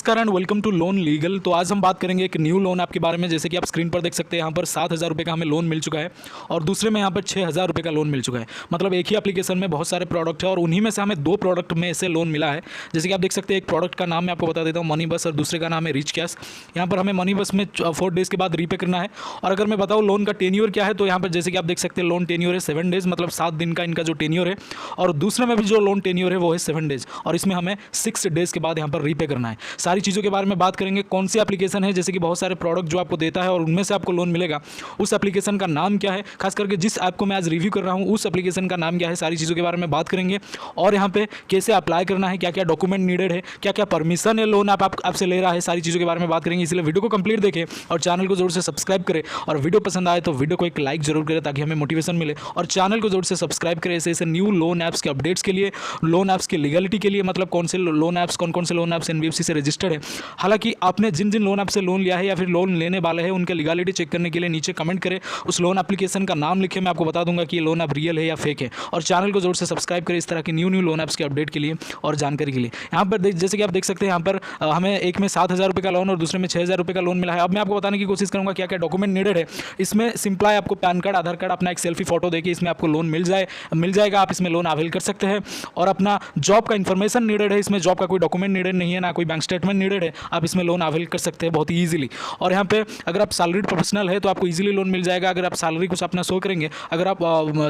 नमस्कार and welcome to loan legal. तो आज हम बात करेंगे एक न्यू लोन ऐप के बारे में। जैसे कि आप स्क्रीन पर देख सकते हैं, यहाँ पर 7,000 रुपये का हमें लोन मिल चुका है और दूसरे में यहाँ पर 6,000 रुपये का लोन मिल चुका है। मतलब एक ही एप्लीकेशन में बहुत सारे प्रोडक्ट है और उन्हीं में से हमें 2 प्रोडक्ट में से लोन मिला है। जैसे कि आप देख सकते हैं, एक प्रोडक्ट का नाम मैं आपको बता देता हूँ, मनी बस, और दूसरे का नाम है रिच कैश। यहाँ पर हमें मनी बस में 4 डेज़ के बाद रीपे करना है। और अगर मैं बताऊँ लोन का टेन्योर क्या है, तो यहाँ पर जैसे कि आप देख सकते हैं लोन टेन्योर है 7 डेज़, मतलब 7 दिन का इनका जो टेन्योर है। और दूसरे में भी जो लोन टेन्योर है वो है 7 डेज़, और इसमें हमें 6 डेज़ के बाद यहाँ पर रीपे करना है। सारी चीज़ों के बारे में बात करेंगे, कौन सी एप्लीकेशन है, जैसे कि बहुत सारे प्रोडक्ट जो आपको देता है और उनमें से आपको लोन मिलेगा, उस एप्लीकेशन का नाम क्या है, खास करके जिस ऐप को मैं आज रिव्यू कर रहा हूँ उस एप्लीकेशन का नाम क्या है, सारी चीज़ों के बारे में बात करेंगे। और यहाँ पे कैसे अप्लाई करना है, क्या क्या डॉक्यूमेंट नीडेड है, क्या क्या परमिशन है लोन आपसे ले रहा है, सारी चीज़ों के बारे में बात करेंगे। इसलिए वीडियो को कंप्लीट देखें और चैनल को जोर से सब्सक्राइब करें, और वीडियो पसंद आए तो वीडियो को एक लाइक जरूर करें ताकि हमें मोटिवेशन मिले। और चैनल को जोर से सब्सक्राइब करें ऐसे न्यू लोन ऐप्स के अपडेट्स के लिए, लोन ऐप्स की लीगलिटी के लिए, मतलब कौन से लोन ऐप्स, कौन से लोन ऐप्स एनबीएफसी से रजिस्टर्ड है। हालांकि आपने जिन जिन लोन ऐप से लोन लिया है या फिर लोन लेने वाले हैं, उनके लीगलिटी चेक करने के लिए नीचे कमेंट करें, उस लोन एप्लीकेशन का नाम लिखें, मैं आपको बता दूंगा कि ये लोन ऐप रियल है या फेक है। और चैनल को जोर से सब्सक्राइब करें इस तरह की न्यू लोन ऐप्स के अपडेट के लिए और जानकारी के लिए। यहाँ पर जैसे कि आप देख सकते हैं, यहाँ पर हमें एक में 7,000 रुपये का लोन और दूसरे में 6,000 रुपये का लोन मिला है। अब मैं आपको बताने की कोशिश करूँगा क्या क्या डॉक्यूमेंट नीडेड है। इसमें सिंपल है, आपको पैन कार्ड, आधार कार्ड, अपना एक सेल्फी फोटो देखिए, इसमें आपको लोन मिल जाएगा। आप इसमें लोन अवेल कर सकते हैं। और अपना जॉब का इन्फॉर्मेशन नीडेड है, इसमें जॉब का कोई डॉक्यूमेंट नीडेड नहीं है, ना कोई बैंक स्टेटमेंट नीडेड है। आप इसमें लोन अवेल कर सकते हैं बहुत ही ईजिली। और यहाँ पे अगर आप सैलरीड प्रोफेशनल है तो आपको इजीली लोन मिल जाएगा। अगर आप सैलरी कुछ अपना शो करेंगे, अगर आप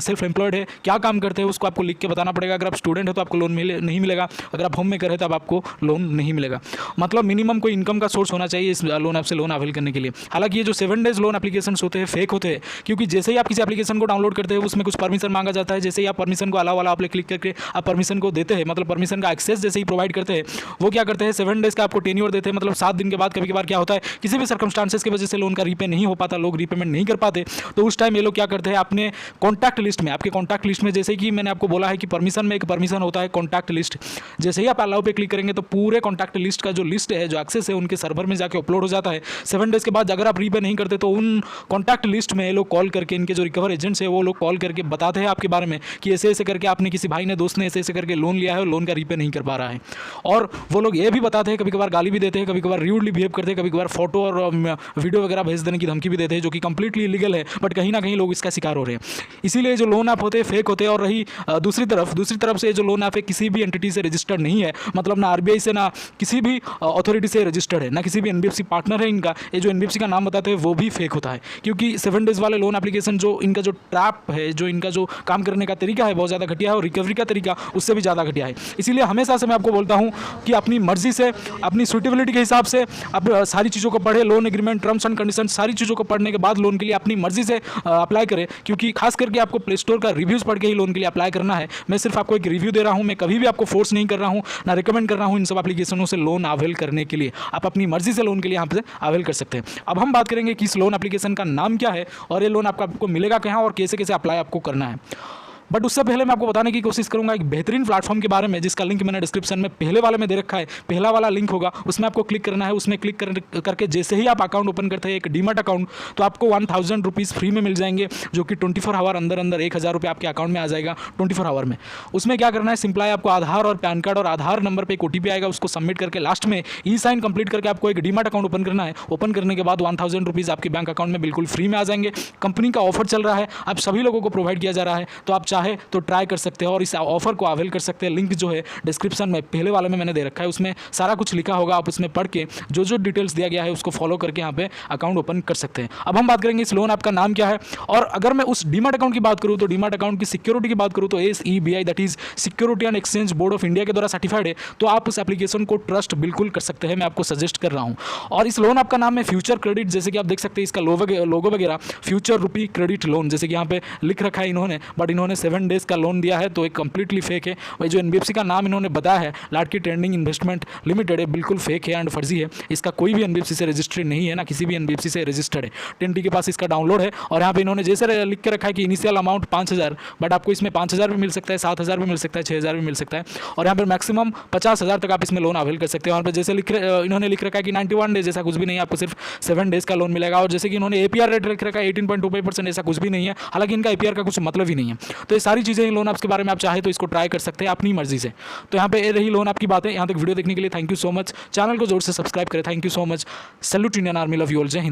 सेल्फ एम्प्लॉयड है, क्या काम करते हैं उसको आपको लिख के बताना पड़ेगा। अगर आप स्टूडेंट है तो आपको लोन नहीं मिलेगा। अगर आप होम मेकर है तब आपको लोन नहीं मिलेगा। मतलब मिनिमम कोई इनकम का सोर्स होना चाहिए इस लोन ऐप से लोन अवेल करने के लिए। हालांकि ये जो 7 डेज लोन एप्लीकेशन होते हैं फेक होते हैं, क्योंकि जैसे ही आप किसी एप्लीकेशन को डाउनलोड करते हैं उसमें कुछ परमिशन मांगा जाता है। जैसे ही आप परमिशन को अलाउ वाला आप क्लिक करके आप परमिशन को देते हैं, मतलब परमिशन का एक्सेस जैसे ही प्रोवाइड करते हैं, वो क्या करते हैं 7 डेज का आपको टेन्योर देते हैं। मतलब 7 दिन के बाद कभी कभार क्या होता है, किसी भी सर्कमस्टांसेस की वजह से लोन का रीपे नहीं हो पाता, लोग रीपेमेंट नहीं कर पाते, तो उस टाइम ये लोग क्या करते हैं, अपने कॉन्टैक्ट लिस्ट में, आपके कॉन्टैक्ट लिस्ट में, जैसे कि मैंने आपको बोला है कि परमिशन में एक परमिशन होता है कॉन्टैक्ट लिस्ट, जैसे ही आप अलाउ पे क्लिक करेंगे तो पूरे कॉन्टैक्ट लिस्ट का जो लिस्ट है, जो एक्सेस है, उनके सर्वर में जाके अपलोड हो जाता है। 7 डेज के बाद अगर आप रीपे नहीं करते तो उन कॉन्टैक्ट लिस्ट में ये लोग कॉल करके, इनके जो रिकवर एजेंट्स है वो लोग कॉल करके बताते हैं आपके बारे में कि ऐसे ऐसे करके आपने किसी भाई ने, दोस्त ने ऐसे ऐसे करके लोन लिया है और लोन का रीपे नहीं कर पा रहा है। और वो लोग ये भी बताते हैं, कभी कभार गाली भी देते हैं, कभी कभार रूडली बिहेव करते हैं, कभी कभार फोटो और वीडियो वगैरह भेज देने की धमकी भी देते हैं, जो कि कंप्लीटली इलीगल है, बट कहीं ना कहीं लोग इसका शिकार हो रहे हैं। इसीलिए जो लोन ऐप होते हैं फेक होते हैं। और रही दूसरी तरफ से जो लोन ऐप है किसी भी एंटिटी से रजिस्टर्ड नहीं है, मतलब ना आरबीआई से, ना किसी भी अथॉरिटी से रजिस्टर्ड है, ना किसी भी एनबीएफसी पार्टनर है इनका। ये जो एनबीएफसी का नाम बताते हैं वो भी फेक होता है, क्योंकि 7 डेज वाले लोन एप्लीकेशन जो इनका जो ट्रैप है, जो इनका जो काम करने का तरीका है बहुत ज़्यादा घटिया है, और रिकवरी का तरीका उससे भी ज़्यादा घटिया है। इसीलिए हमेशा से मैं आपको बोलता हूँ कि अपनी मर्जी से, अपनी सूटेबिलिटी के हिसाब से आप सारी चीज़ों को पढ़े, loan agreement, terms and condition, सारी चीज़ों को पढ़ने के बाद लोन के लिए अपनी मर्जी से अप्लाई करें। क्योंकि खास करके आपको प्ले स्टोर का रिव्यूज़ पढ़ के ही लोन के लिए अप्लाई करना है। मैं सिर्फ आपको एक रिव्यू दे रहा हूँ, मैं कभी भी आपको फोर्स नहीं कर रहा हूँ, ना रिकमेंड कर रहा हूँ इन सब एप्लीकेशनों से लोन अवेल करने के लिए। आप अपनी मर्जी से लोन के लिए यहाँ पे अवेल कर सकते हैं। अब हम बात करेंगे कि इस लोन एप्लीकेशन का नाम क्या है और ये लोन आपको मिलेगा कहाँ और कैसे कैसे अप्लाई आपको करना है। बट उससे पहले मैं आपको बताने की कोशिश करूंगा एक बेहतरीन प्लेटफॉर्म के बारे में, जिसका लिंक मैंने डिस्क्रिप्शन में पहले वाले में दे रखा है। पहला वाला लिंक होगा, उसमें आपको क्लिक करना है। उसमें क्लिक करके जैसे ही आप अकाउंट ओपन करते हैं, एक डीमैट अकाउंट, तो आपको 1000 रुपीज़ फ्री में मिल जाएंगे, जो कि 24 आवर अंदर 1000 रुपये आपके अकाउंट में आ जाएगा 24 आवर में। उसमें क्या करना है, सिंपल है, आपको आधार और पैन कार्ड और आधार नंबर पर एक OTP आएगा, उसको सबमिट करके लास्ट में ई-साइन कंप्लीट करके आपको एक डीमैट अकाउंट ओपन करना है। ओपन करने के बाद 1000 रुपीज़ आपके बैंक अकाउंट में बिल्कुल फ्री में आ जाएंगे। कंपनी का ऑफर चल रहा है, आप सभी लोगों को प्रोवाइड किया जा रहा है, तो आप चाहे तो ट्राई सकते हैं और इस ऑफर को अवेल कर सकते हैं। लिंक जो है डिस्क्रिप्शन में पहले वाले में मैंने दे रखा है, उसमें सारा कुछ लिखा होगा। आप उसमें पढ़ के जो जो डिटेल्स दिया गया है उसको फॉलो करके यहाँ पे अकाउंट ओपन कर सकते हैं। अब हम बात करेंगे इस लोन ऐप का नाम क्या है। और अगर मैं उस डीमैट अकाउंट की बात करूँ, तो डीमैट अकाउंट की सिक्योरिटी की बात करूँ तो SEBI, that is security and exchange board of India के द्वारा सर्टिफाइड है, तो आप उस एप्लीकेशन को ट्रस्ट बिल्कुल कर सकते हैं, मैं आपको सजेस्ट कर रहा हूँ। और इस लोन ऐप का नाम है फ्यूचर क्रेडिट, जैसे कि आप देख सकते हैं इसका लोगो वगैरह, फ्यूचर रुपी क्रेडिट लोन, जैसे कि यहाँ पे लिख रखा है इन्होंने। बट इन्होंने 7 डेज का लोन दिया है, तो एक कंप्लीटली फेक है। वही जो एनबीएफसी का नाम इन्होंने बताया है, लाडकी ट्रेंडिंग इन्वेस्टमेंट लिमिटेड, है, बिल्कुल फेक है एंड फर्जी है। इसका कोई भी एनबीएफसी से रजिस्टर्ड नहीं है, ना किसी भी एनबीएफसी से रजिस्टर्ड है। 10T के पास इसका डाउनलोड है। और यहाँ पे इन्होंने जैसे लिख के रखा है कि इनिशियल अमाउंट 5000, बट आपको इसमें 5000 भी मिल सकता है, 7000 भी मिल सकता है, 6000 भी मिल सकता है। और यहाँ पर मैक्सिमम 50,000 तक आप इसमें लोन अवेल कर सकते हैं। वहाँ पर जैसे इन्होंने लिख रखा है कि 91 डेज, ऐसा कुछ भी नहीं है, आपको सिर्फ 7 डेज का लोन मिलेगा। और जैसे कि इन्होंने APR रेट लिख रखा है 18.25%, ऐसा कुछ भी नहीं है। हालांकि इनका APR का कुछ मतलब ही नहीं है। तो ये सारी चीज़ें लोन आपके बारे में आप चाहे तो इसको ट्राई कर सकते हैं अपनी मर्जी से। तो यहाँ पे ये रही लोन आपकी बातें। यहाँ तक वीडियो देखने के लिए thank you so much. Channel को जोर से सब्सक्राइब करें। Thank you so much. Salute Indian army, love you all, जय हिंद।